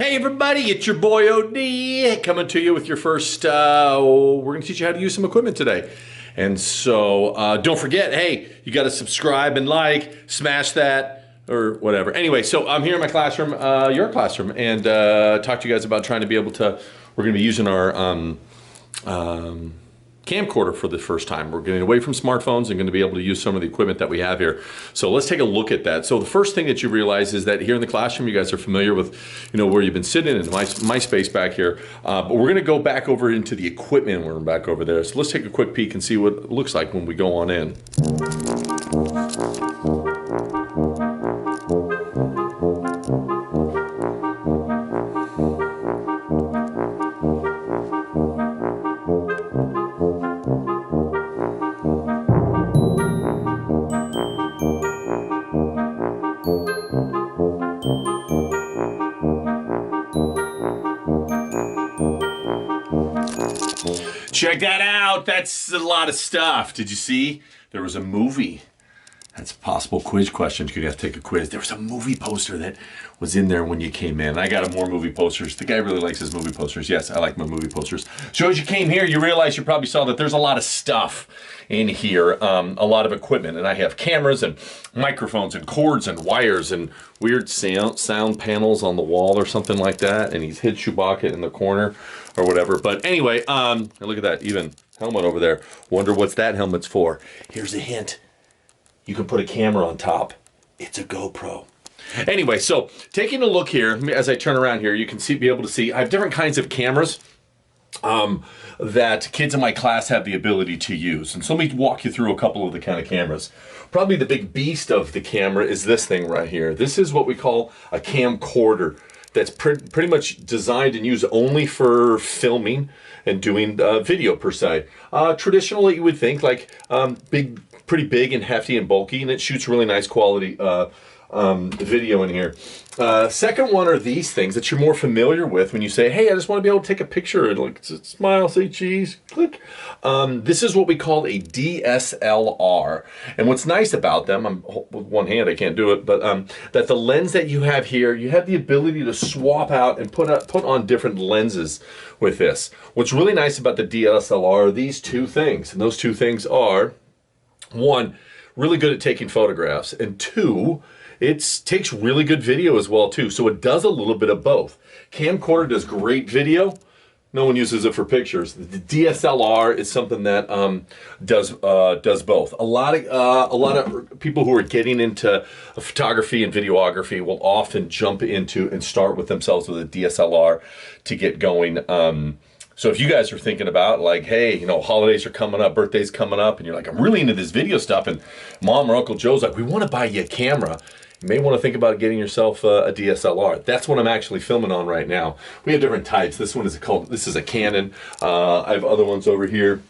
Hey everybody, it's your boy OD coming to you with your first, we're going to teach you how to use some equipment today. And so don't forget, hey, you got to subscribe and like, smash that or whatever. Anyway, so I'm here in my classroom, your classroom, and talk to you guys about trying to be able to, we're going to be using our camcorder for the first time. We're getting away from smartphones and going to be able to use some of the equipment that we have here. So let's take a look at that. So the first thing that you realize is that here in the classroom, you guys are familiar with, where you've been sitting in my space back here. But we're going to go back over into the equipment room back over there. So let's take a quick peek and see what it looks like when we go on in. Check that out. That's a lot of stuff. Did you see? There was a movie. That's a possible quiz question. You could have to take a quiz. There was a movie poster that was in there when you came in. I got more movie posters. The guy really likes his movie posters. Yes, I like my movie posters. So as you came here, you realize you probably saw that there's a lot of stuff in here, a lot of equipment. And I have cameras and microphones and cords and wires and weird sound panels on the wall or something like that. And he's hid Chewbacca in the corner or whatever. But anyway, look at that, even helmet over there. Wonder what's that helmet's for. Here's a hint. You can put a camera on top. It's a GoPro. Anyway, so taking a look here, as I turn around here, you can be able to see I have different kinds of cameras that kids in my class have the ability to use. And so let me walk you through a couple of the kind of cameras. Probably the big beast of the camera is this thing right here. This is what we call a camcorder. That's pretty much designed and used only for filming and doing video per se. Traditionally, you would think like pretty big and hefty and bulky, and it shoots really nice quality video in here. Second one are these things that you're more familiar with when you say, hey, I just want to be able to take a picture and like smile, say cheese, click. This is what we call a DSLR. And what's nice about them, with one hand I can't do it, but that the lens that you have here, you have the ability to swap out and put on different lenses with this. What's really nice about the DSLR are these two things. And those two things are, one, really good at taking photographs, and two, it takes really good video as well too. So it does a little bit of both. Camcorder does great video. No one uses it for pictures. The DSLR is something that does both. A lot of people who are getting into photography and videography will often jump into and start with themselves with a DSLR to get going. So if you guys are thinking about like, hey, holidays are coming up, birthdays coming up, and you're like, I'm really into this video stuff, and Mom or Uncle Joe's like, we want to buy you a camera. You may want to think about getting yourself a DSLR. That's what I'm actually filming on right now. We have different types. This is a Canon. I have other ones over here.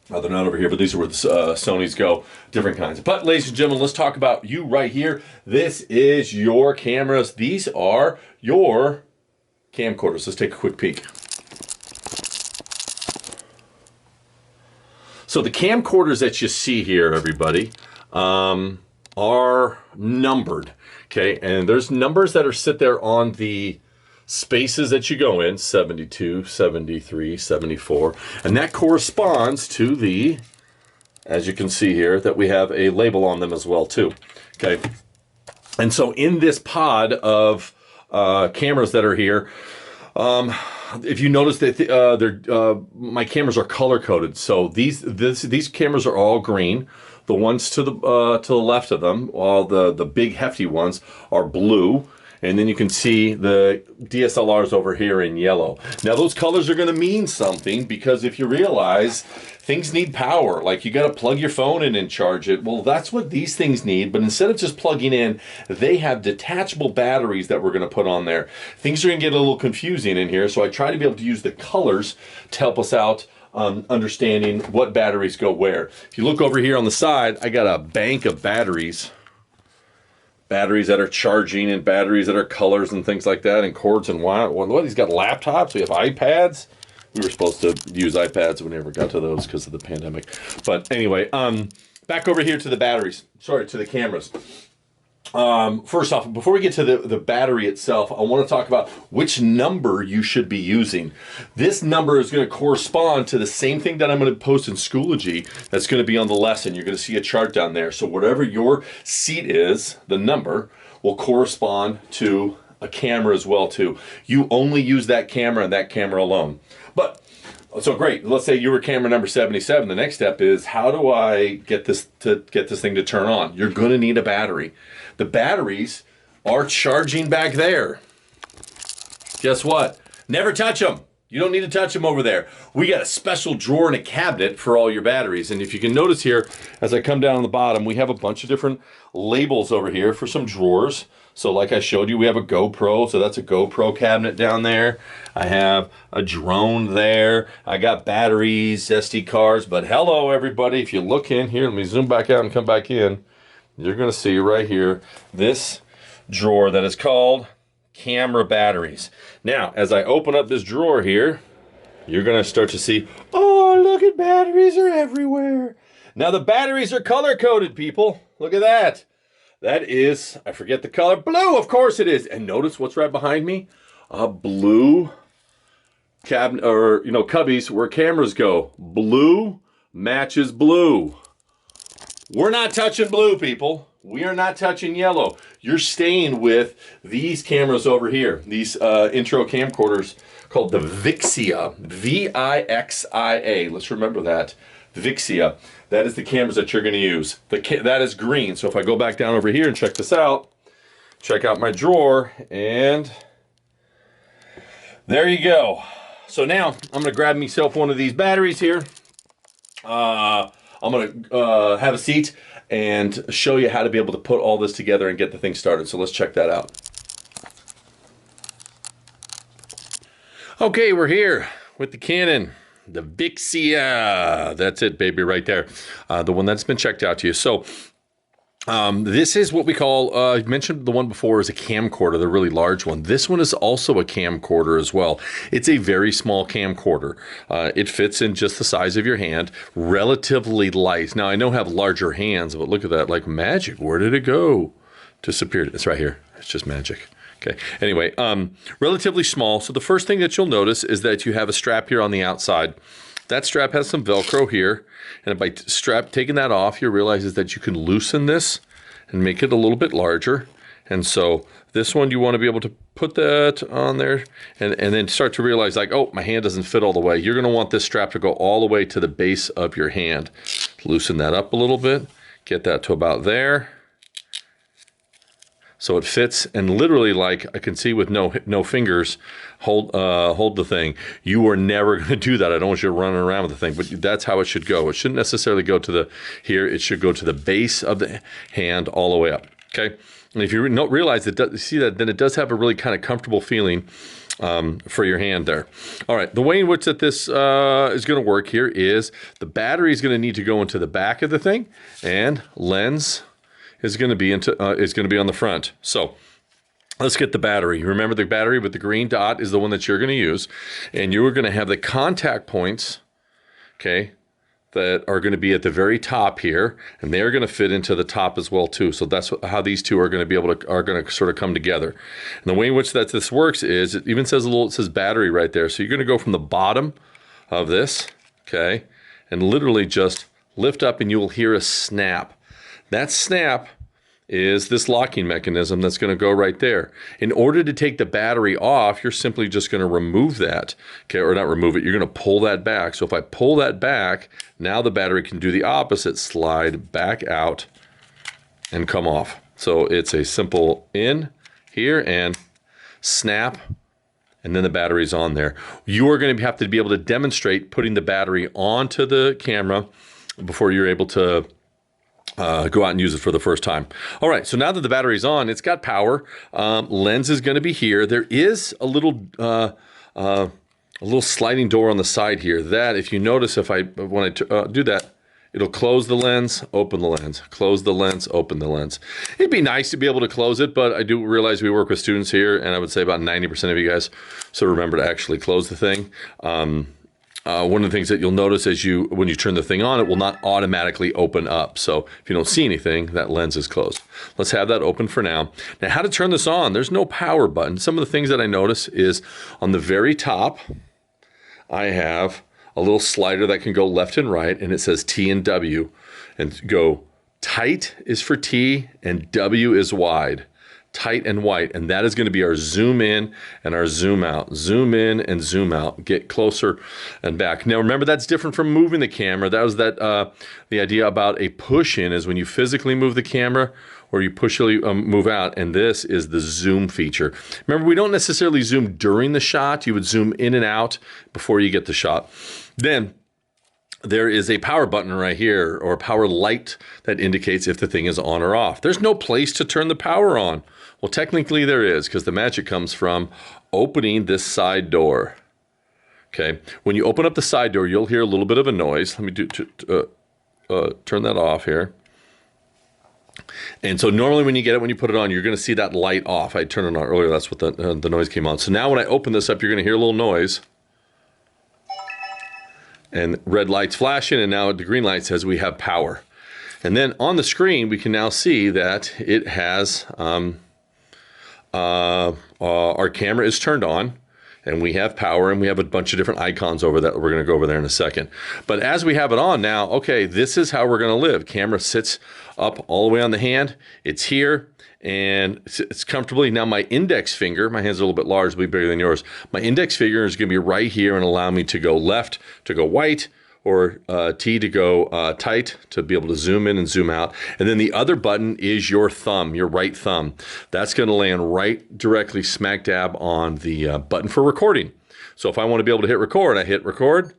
They're not over here, but these are where the Sonys go. Different kinds. But ladies and gentlemen, let's talk about you right here. This is your cameras. These are your camcorders. Let's take a quick peek. So the camcorders that you see here, everybody, are numbered, okay? And there's numbers that sit there on the spaces that you go in, 72, 73, 74, and that corresponds to the, as you can see here, that we have a label on them as well too, okay? And so in this pod of cameras that are here, if you notice that my cameras are color coded, so these cameras are all green. The ones to the left of them, while the big hefty ones are blue, and then you can see the DSLRs over here in yellow. Now those colors are going to mean something, because if you realize things need power, like you got to plug your phone in and charge it. Well, that's what these things need, but instead of just plugging in, they have detachable batteries that we're going to put on there. Things are going to get a little confusing in here, so I try to be able to use the colors to help us out understanding what batteries go where. If you look over here on the side, I got a bank of batteries that are charging and batteries that are colors and things like that, and cords and wire. What, he's got laptops, we have iPads. We were supposed to use iPads, we never got to those because of the pandemic. But anyway, back over here to the batteries. Sorry, to the cameras. First off, before we get to the battery itself, I want to talk about which number you should be using. This number is going to correspond to the same thing that I'm going to post in Schoology that's going to be on the lesson. You're going to see a chart down there. So whatever your seat is, the number will correspond to a camera as well too. You only use that camera and that camera alone. But so great. Let's say you were camera number 77. The next step is, how do I get this thing to turn on? You're going to need a battery. The batteries are charging back there. Guess what? Never touch them. You don't need to touch them over there. We got a special drawer and a cabinet for all your batteries. And if you can notice here, as I come down on the bottom, we have a bunch of different labels over here for some drawers. So like I showed you, we have a GoPro, so that's a GoPro cabinet down there. I have a drone there. I got batteries, SD cards, but hello everybody. If you look in here, let me zoom back out and come back in. You're gonna see right here, this drawer that is called camera batteries. Now, as I open up this drawer here, you're gonna start to see, oh, look at batteries are everywhere. Now the batteries are color-coded, people. Look at that. That is, I forget the color, blue, of course it is. And notice what's right behind me? A blue cabinet, or cubbies where cameras go. Blue matches blue. We're not touching blue, people. We are not touching yellow. You're staying with these cameras over here. These intro camcorders called the VIXIA. V-I-X-I-A. Let's remember that. VIXIA. That is the cameras that you're going to use. That is green. So if I go back down over here and check this out, check out my drawer, and there you go. So now I'm going to grab myself one of these batteries here. I'm going to have a seat and show you how to be able to put all this together and get the thing started. So let's check that out. Okay, we're here with the Canon, the VIXIA. That's it, baby, right there. The one that's been checked out to you. So this is what we call, I mentioned the one before is a camcorder, the really large one. This one is also a camcorder as well. It's a very small camcorder. It fits in just the size of your hand, relatively light. Now I know I have larger hands, but look at that, like magic. Where did it go? Disappeared. It's right here. It's just magic. Okay. Anyway, relatively small. So the first thing that you'll notice is that you have a strap here on the outside. That strap has some Velcro here, and by taking that off, you realize is that you can loosen this and make it a little bit larger. And so this one, you want to be able to put that on there and then start to realize like, oh, my hand doesn't fit all the way. You're going to want this strap to go all the way to the base of your hand. Loosen that up a little bit, get that to about there. So it fits, and literally, like I can see with no fingers, hold the thing. You are never going to do that. I don't want you running around with the thing, but that's how it should go. It shouldn't necessarily go to here. It should go to the base of the hand all the way up. Okay, and if you don't realize it, see that, then it does have a really kind of comfortable feeling for your hand there. All right, the way in which that this is going to work here is the battery is going to need to go into the back of the thing, and lens is going to be on the front. So let's get the battery. Remember, the battery with the green dot is the one that you're going to use, and you are going to have the contact points, okay, that are going to be at the very top here, and they are going to fit into the top as well too. So that's how these two are going to be able to sort of come together. And the way in which this works is it even says it says battery right there. So you're going to go from the bottom of this, okay, and literally just lift up, and you will hear a snap. That snap is this locking mechanism that's going to go right there. In order to take the battery off, you're simply just going to remove that, okay, or not remove it, you're going to pull that back. So if I pull that back, now the battery can do the opposite, slide back out and come off. So it's a simple in here and snap, and then the battery's on there. You are going to have to be able to demonstrate putting the battery onto the camera before you're able to go out and use it for the first time. All right, so now that the battery's on, it's got power. Lens is going to be here. There is a little sliding door on the side here. That, if you notice, when I do that, it'll close the lens, open the lens, close the lens, open the lens. It'd be nice to be able to close it, but I do realize we work with students here, and I would say about 90% of you guys, so remember to actually close the thing. one of the things that you'll notice when you turn the thing on, it will not automatically open up. So if you don't see anything, that lens is closed. Let's have that open for now. Now, how to turn this on? There's no power button. Some of the things that I notice is on the very top, I have a little slider that can go left and right, and it says T and W, and go tight is for T and W is wide. Tight and white, and that is going to be our zoom in and our zoom out. Zoom in and zoom out. Get closer and back. Now remember, that's different from moving the camera. That was the idea about a push in is when you physically move the camera or you pushly move out, and this is the zoom feature. Remember, we don't necessarily zoom during the shot. You would zoom in and out before you get the shot. Then there is a power button right here, or a power light that indicates if the thing is on or off. There's no place to turn the power on. Well, technically there is, because the magic comes from opening this side door. Okay, when you open up the side door, you'll hear a little bit of a noise. Let me turn that off here. And so normally when you get it, when you put it on, you're going to see that light off. I turned it on earlier. That's what the noise came on. So now when I open this up, you're going to hear a little noise. And red light's flashing, and now the green light says we have power. And then on the screen, we can now see that it has, our camera is turned on, and we have power, and we have a bunch of different icons over that. We're going to go over there in a second. But as we have it on now, okay, this is how we're going to live. Camera sits up all the way on the hand. It's here, and it's comfortably. Now my index finger, my hand's a little bit large, it'll be bigger than yours. My index finger is going to be right here and allow me to go left, to go white, or T to go tight, to be able to zoom in and zoom out. And then the other button is your thumb, your right thumb. That's going to land right directly smack dab on the button for recording. So if I want to be able to hit record, I hit record,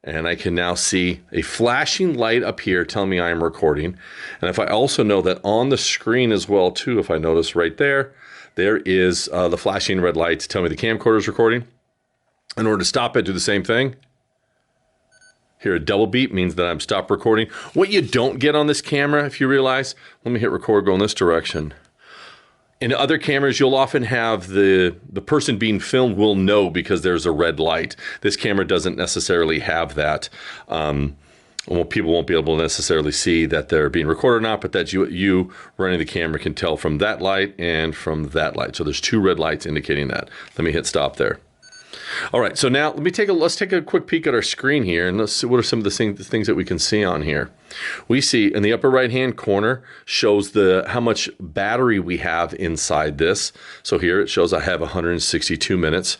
and I can now see a flashing light up here telling me I am recording. And if I also know that on the screen as well too, if I notice right there, there is the flashing red light to tell me the camcorder is recording. In order to stop it, do the same thing. Here, a double beep means that I'm stopped recording. What you don't get on this camera, if you realize, let me hit record, go in this direction. In other cameras, you'll often have the person being filmed will know because there's a red light. This camera doesn't necessarily have that. Well, people won't be able to necessarily see that they're being recorded or not, but that you running the camera can tell from that light and from that light. So there's two red lights indicating that. Let me hit stop there. All right, so now let's take a quick peek at our screen here, and let's see what are some of the things that we can see on here. We see in the upper right-hand corner shows how much battery we have inside this. So here it shows I have 162 minutes.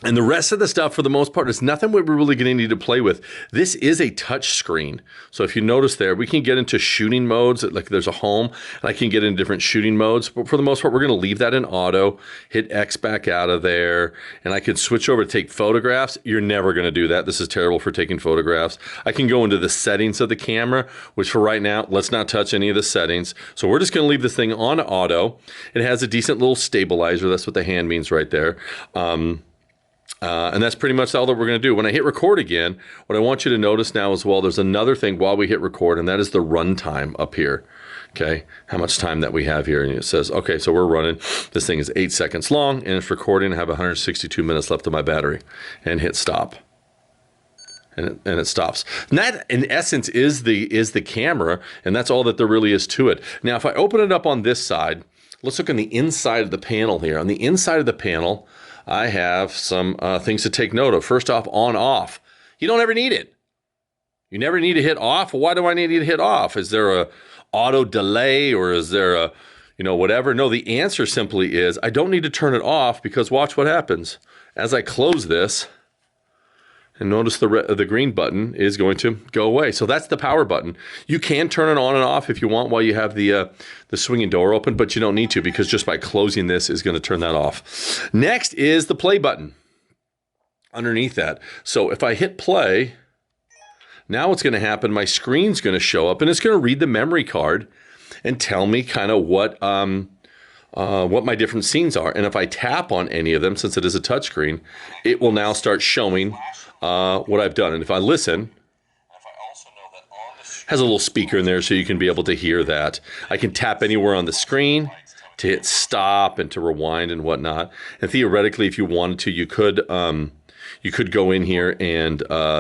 And the rest of the stuff, for the most part, is nothing we're really going to need to play with. This is a touch screen. So if you notice there, we can get into shooting modes, like there's a home, and I can get into different shooting modes. But for the most part, we're going to leave that in auto, hit X back out of there, and I can switch over to take photographs. You're never going to do that. This is terrible for taking photographs. I can go into the settings of the camera, which for right now, let's not touch any of the settings. So we're just going to leave this thing on auto. It has a decent little stabilizer. That's what the hand means right there. And that's pretty much all that we're going to do. When I hit record again, what I want you to notice now as well, there's another thing while we hit record, and that is the run time up here. Okay, how much time that we have here. And it says, okay, so we're running. This thing is 8 seconds long, and it's recording. I have 162 minutes left of my battery. And hit stop. And it stops. And that, in essence, is the camera, and that's all that there really is to it. Now, if I open it up on this side, let's look on the inside of the panel here. On the inside of the panel, I have some things to take note of. First off, on off. You don't ever need it. You never need to hit off. Why do I need to hit off? Is there a auto delay, or is there a, whatever? No, the answer simply is I don't need to turn it off, because watch what happens. As I close this, and notice the green button is going to go away. So that's the power button. You can turn it on and off if you want while you have the swinging door open, but you don't need to, because just by closing this is going to turn that off. Next is the play button underneath that. So if I hit play, now what's going to happen, my screen's going to show up, and it's going to read the memory card and tell me kind of what my different scenes are. And if I tap on any of them, since it is a touchscreen, it will now start showing what I've done. And if I listen, has a little speaker in there so you can be able to hear that. I can tap anywhere on the screen to hit stop and to rewind and whatnot. And theoretically, if you wanted to, you could You could go in here and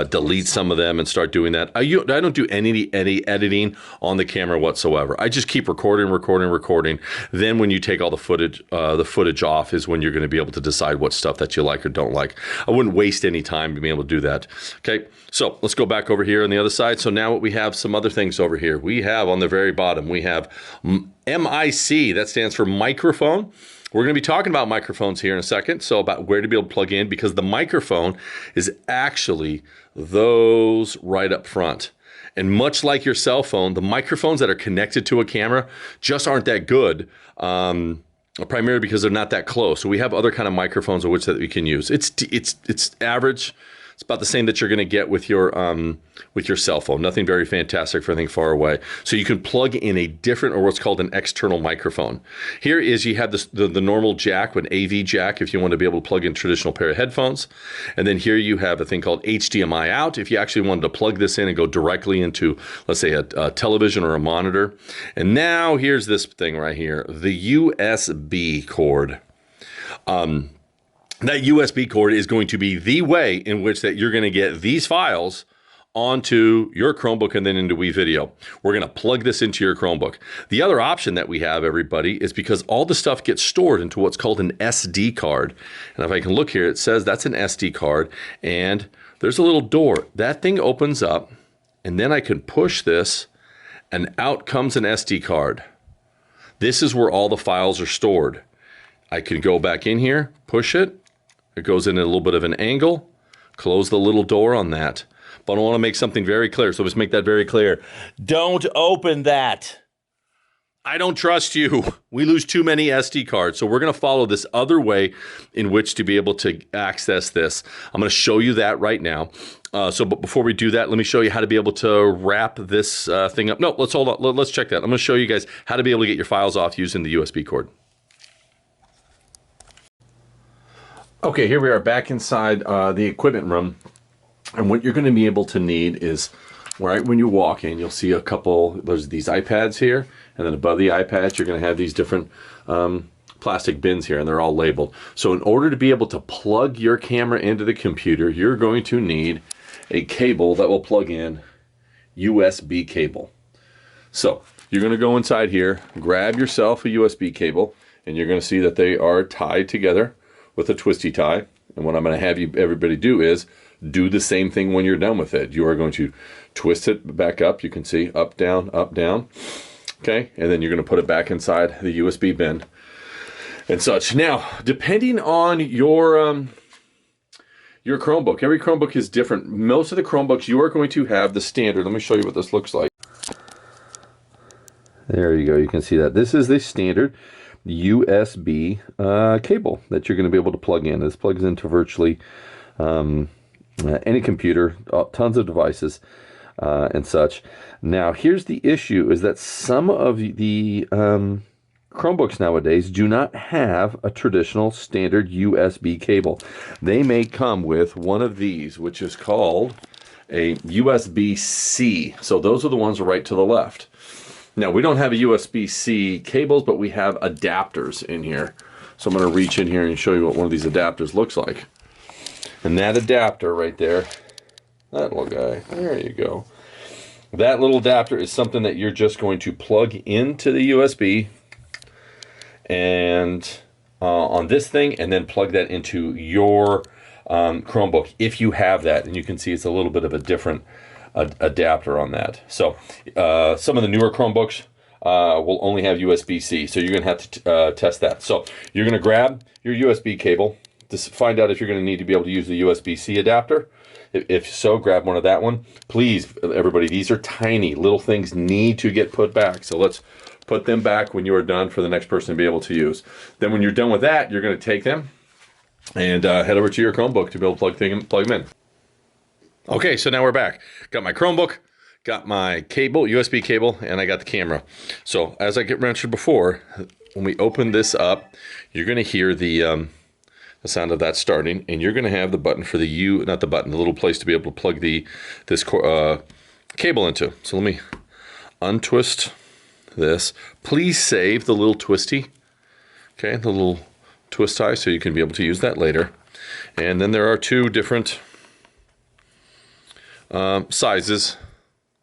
delete some of them and start doing that. I don't do any editing on the camera whatsoever. I just keep recording. Then when you take all the footage off is when you're going to be able to decide what stuff that you like or don't like. I wouldn't waste any time to be able to do that. Okay, so let's go back over here on the other side. So now we have some other things over here. We have on the very bottom, we have MIC. That stands for microphone. We're going to be talking about microphones here in a second, so about where to be able to plug in, because the microphone is actually those right up front. And much like your cell phone, the microphones that are connected to a camera just aren't that good, primarily because they're not that close. So we have other kind of microphones of which that we can use. It's average. It's about the same that you're going to get with your cell phone. Nothing very fantastic for anything far away. So you can plug in a different, or what's called an external microphone. Here is, you have this, the normal jack, an AV jack, if you want to be able to plug in traditional pair of headphones. And then here you have a thing called HDMI out, if you actually wanted to plug this in and go directly into, let's say, a television or a monitor. And now here's this thing right here, the USB cord. That USB cord is going to be the way in which that you're going to get these files onto your Chromebook and then into VIXIA. We're going to plug this into your Chromebook. The other option that we have, everybody, is because all the stuff gets stored into what's called an SD card. And if I can look here, it says that's an SD card, and there's a little door. That thing opens up, and then I can push this, and out comes an SD card. This is where all the files are stored. I can go back in here, push it. It goes in at a little bit of an angle. Close the little door on that. But I want to make something very clear, so let's make that very clear. Don't open that. I don't trust you. We lose too many SD cards, so we're going to follow this other way in which to be able to access this. I'm going to show you that right now. But before we do that, let me show you how to be able to wrap this thing up. No, let's hold on. Let's check that. I'm going to show you guys how to be able to get your files off using the USB cord. Okay, here we are back inside the equipment room, and what you're going to be able to need is, right when you walk in, you'll see a couple, there's these iPads here, and then above the iPads you're going to have these different plastic bins here, and they're all labeled. So in order to be able to plug your camera into the computer, you're going to need a cable that will plug in, USB cable. So you're going to go inside here, grab yourself a USB cable, and you're going to see that they are tied together with a twisty tie. And what I'm going to have everybody do is do the same thing when you're done with it. You are going to twist it back up. You can see up, down, okay? And then you're going to put it back inside the USB bin and such. Now, depending on your Chromebook, every Chromebook is different. Most of the Chromebooks, you are going to have the standard. Let me show you what this looks like. There you go. You can see that. This is the standard USB cable that you're going to be able to plug in. This plugs into virtually any computer, tons of devices and such. Now here's the issue, is that some of the Chromebooks nowadays do not have a traditional standard USB cable. They may come with one of these, which is called a USB-C. So those are the ones right to the left. Now, we don't have a USB-C cables, but we have adapters in here. So I'm going to reach in here and show you what one of these adapters looks like. And that adapter right there, that little guy, there you go. That little adapter is something that you're just going to plug into the USB and on this thing, and then plug that into your Chromebook if you have that. And you can see it's a little bit of a different adapter on that. So some of the newer Chromebooks will only have USB-C, so you're going to have to test that. So you're going to grab your USB cable to find out if you're going to need to be able to use the USB-C adapter. If so, grab one of that one. Please, everybody, these are tiny little things, need to get put back. So let's put them back when you are done for the next person to be able to use. Then when you're done with that, you're going to take them and head over to your Chromebook to be able to plug them in. Okay, so now we're back. Got my Chromebook, got my cable, USB cable, and I got the camera. So as I mentioned before, when we open this up, you're going to hear the sound of that starting, and you're going to have the button for the the little place to be able to plug this cable into. So let me untwist this. Please save the little twisty, okay, the little twist tie, so you can be able to use that later. And then there are two different sizes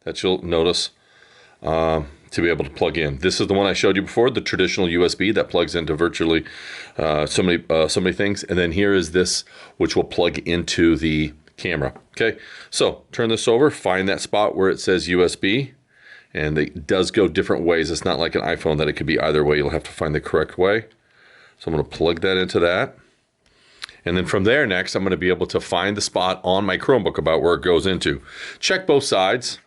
that you'll notice to be able to plug in. This is the one I showed you before, the traditional USB that plugs into virtually so many things. And then here is this, which will plug into the camera. Okay, so turn this over, find that spot where it says USB, and it does go different ways. It's not like an iPhone that it could be either way. You'll have to find the correct way. So I'm going to plug that into that. And then from there next, I'm going to be able to find the spot on my Chromebook about where it goes into. Check both sides.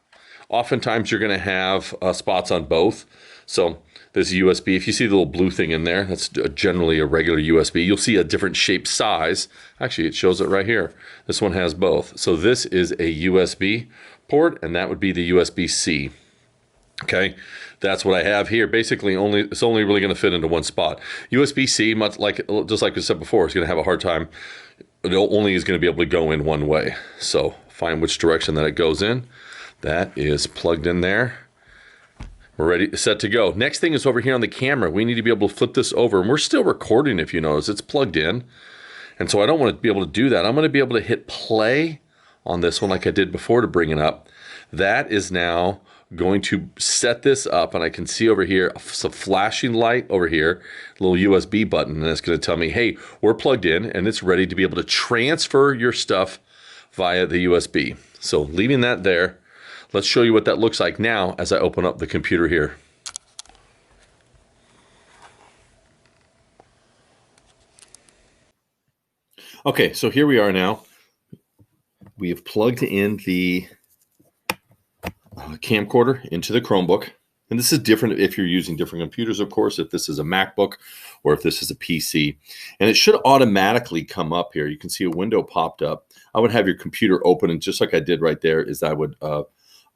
Oftentimes you're going to have spots on both. So there's a USB. If you see the little blue thing in there, that's generally a regular USB. You'll see a different shape size. Actually, it shows it right here. This one has both. So this is a USB port, and that would be the USB-C. Okay, that's what I have here. Basically, it's only really going to fit into one spot. USB-C, just like we said before, is going to have a hard time. It only is going to be able to go in one way. So find which direction that it goes in. That is plugged in there. We're ready, set to go. Next thing is over here on the camera. We need to be able to flip this over, and we're still recording. If you notice, it's plugged in, and so I don't want to be able to do that. I'm going to be able to hit play on this one like I did before to bring it up. That is now going to set this up, and I can see over here a flashing light over here, a little USB button, and it's going to tell me, hey, we're plugged in, and it's ready to be able to transfer your stuff via the USB. So leaving that there, let's show you what that looks like now as I open up the computer here. Okay, so here we are now. We have plugged in the camcorder into the Chromebook. And this is different if you're using different computers, of course, if this is a MacBook or if this is a PC. And it should automatically come up here. You can see a window popped up. I would have your computer open, and just like I did right there, is I would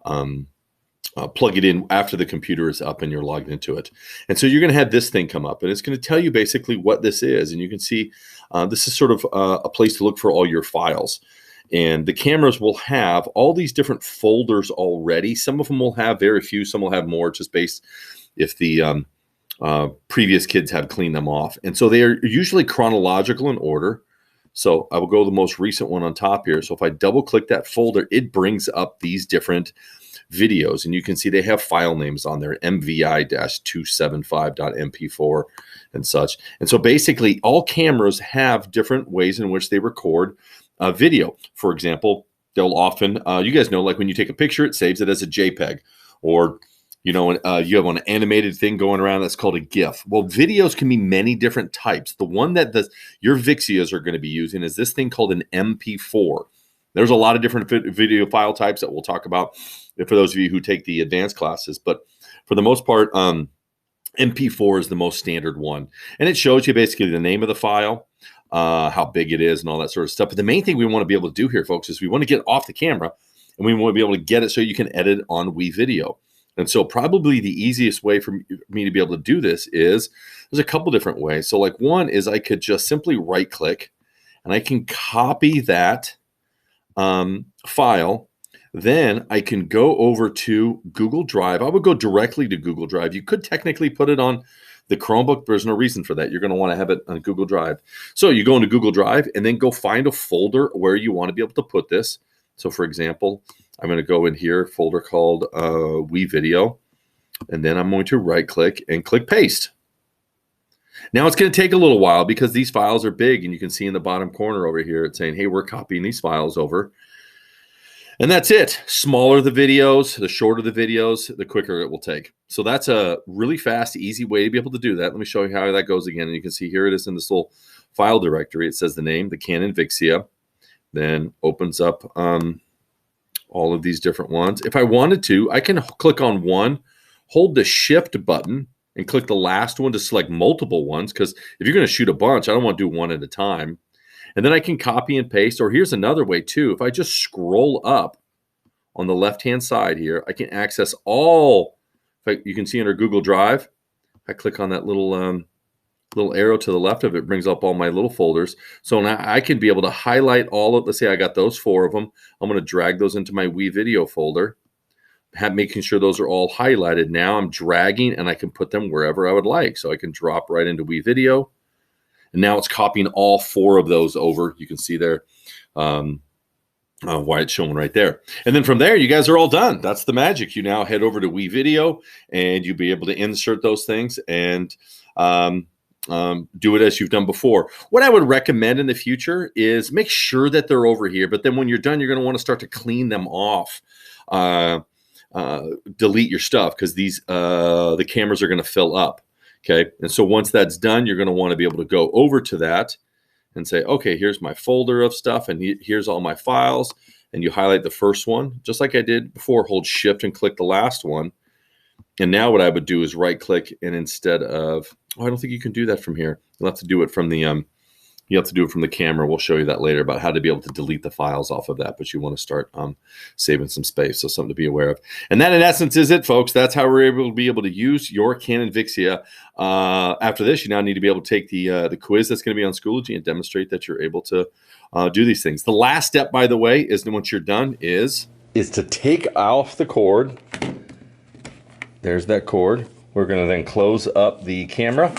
plug it in after the computer is up and you're logged into it. And so you're going to have this thing come up, and it's going to tell you basically what this is. And you can see this is sort of a place to look for all your files. And the cameras will have all these different folders already. Some of them will have very few. Some will have more, just based if the previous kids have cleaned them off. And so they are usually chronological in order. So I will go the most recent one on top here. So if I double click that folder, it brings up these different videos. And you can see they have file names on there, MVI-275.mp4 and such. And so basically all cameras have different ways in which they record video. For example, they'll often, you guys know, like when you take a picture, it saves it as a JPEG, or, you know, you have an animated thing going around that's called a GIF. Well, videos can be many different types. The one that your VIXIAs are going to be using is this thing called an MP4. There's a lot of different video file types that we'll talk about for those of you who take the advanced classes. But for the most part, MP4 is the most standard one. And it shows you basically the name of the file, how big it is, and all that sort of stuff. But the main thing we want to be able to do here, folks, is we want to get off the camera, and we want to be able to get it so you can edit on WeVideo. And so probably the easiest way for me to be able to do this is there's a couple different ways. So like one is I could just simply right click, and I can copy that file. Then I can go over to Google Drive. I would go directly to Google Drive. You could technically put it on the Chromebook. There's no reason for that. You're going to want to have it on Google Drive. So you go into Google Drive and then go find a folder where you want to be able to put this. So for example, I'm going to go in here, folder called WeVideo, and then I'm going to right click and click paste. Now it's going to take a little while because these files are big, and you can see in the bottom corner over here, it's saying, hey, we're copying these files over. And that's it. Smaller the videos, the shorter the videos, the quicker it will take. So that's a really fast, easy way to be able to do that. Let me show you how that goes again. And you can see here it is in this little file directory. It says the name, the Canon VIXIA, then opens up all of these different ones. If I wanted to, I can click on one, hold the shift button, and click the last one to select multiple ones. Because if you're going to shoot a bunch, I don't want to do one at a time. And then I can copy and paste, or here's another way too. If I just scroll up on the left-hand side here, I can access all, you can see under Google Drive, I click on that little arrow to the left of it, brings up all my little folders. So now I can be able to highlight all of, let's say I got those 4 of them. I'm going to drag those into my WeVideo folder, making sure those are all highlighted. Now I'm dragging and I can put them wherever I would like. So I can drop right into WeVideo. And now it's copying all 4 of those over. You can see there why it's showing right there. And then from there, you guys are all done. That's the magic. You now head over to VIXIA, and you'll be able to insert those things and do it as you've done before. What I would recommend in the future is make sure that they're over here, but then when you're done, you're going to want to start to clean them off. Delete your stuff, because these the cameras are going to fill up. Okay, and so once that's done, you're going to want to be able to go over to that and say, okay, here's my folder of stuff, and here's all my files, and you highlight the first one, just like I did before. Hold Shift and click the last one. And now what I would do is right click, and instead of, oh, I don't think you can do that from here. You'll have to do it from the you have to do it from the camera. We'll show you that later about how to be able to delete the files off of that, but you want to start saving some space, so something to be aware of. And that in essence is it, folks. That's how we're able to use your Canon VIXIA. After this, you now need to be able to take the quiz that's going to be on Schoology and demonstrate that you're able to do these things. The last step, by the way, is once you're done is to take off the cord. There's that cord. We're going to then close up the camera.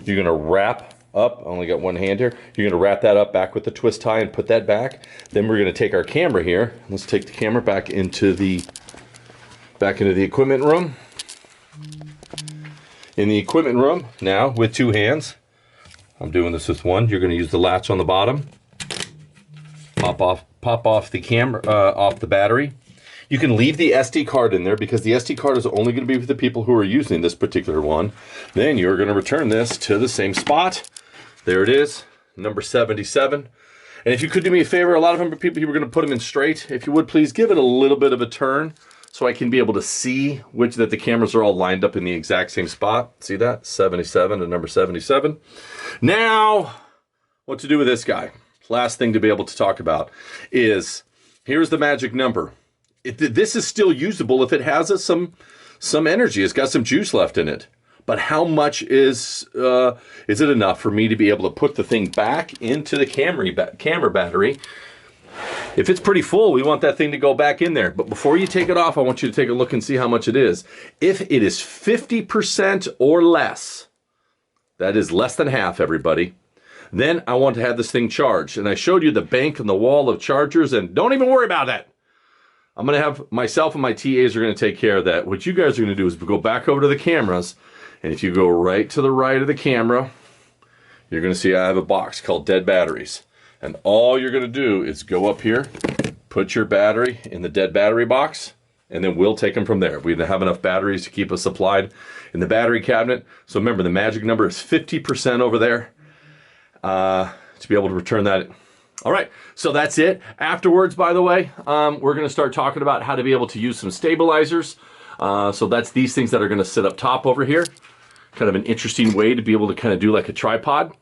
You're going to wrap up, I only got one hand here. You're going to wrap that up back with the twist tie and put that back. Then we're going to take our camera here. Let's take the camera back into the equipment room. In the equipment room now with 2 hands. I'm doing this with one. You're going to use the latch on the bottom. Pop off the camera, off the battery. You can leave the SD card in there, because the SD card is only going to be with the people who are using this particular one. Then you're going to return this to the same spot. There it is, number 77. And if you could do me a favor, a lot of people, you were going to put them in straight. If you would, please give it a little bit of a turn so I can be able to see that the cameras are all lined up in the exact same spot. See that? 77 and number 77. Now, what to do with this guy? Last thing to be able to talk about is, here's the magic number. This is still usable if it has some energy. It's got some juice left in it. But how much is it enough for me to be able to put the thing back into the camera battery? If it's pretty full, we want that thing to go back in there. But before you take it off, I want you to take a look and see how much it is. If it is 50% or less, that is less than half, everybody, then I want to have this thing charged. And I showed you the bank and the wall of chargers, and don't even worry about that. I'm going to have myself and my TAs are going to take care of that. What you guys are going to do is go back over to the cameras, and if you go right to the right of the camera, you're going to see I have a box called dead batteries. And all you're going to do is go up here, put your battery in the dead battery box, and then we'll take them from there. We have enough batteries to keep us supplied in the battery cabinet. So remember, the magic number is 50% over there to be able to return that. All right, so that's it. Afterwards, by the way, we're going to start talking about how to be able to use some stabilizers. So that's these things that are going to sit up top over here. Kind of an interesting way to be able to kind of do like a tripod.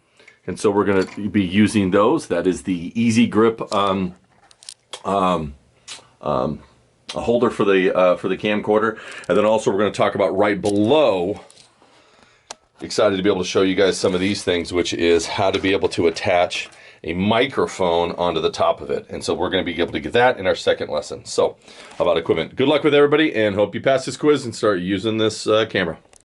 And so we're going to be using those. That is the Easy Grip a holder for the camcorder. And then also we're going to talk about right below. Excited to be able to show you guys some of these things, which is how to be able to attach a microphone onto the top of it. And so we're going to be able to get that in our second lesson. So, how about equipment? Good luck with everybody, and hope you pass this quiz and start using this camera.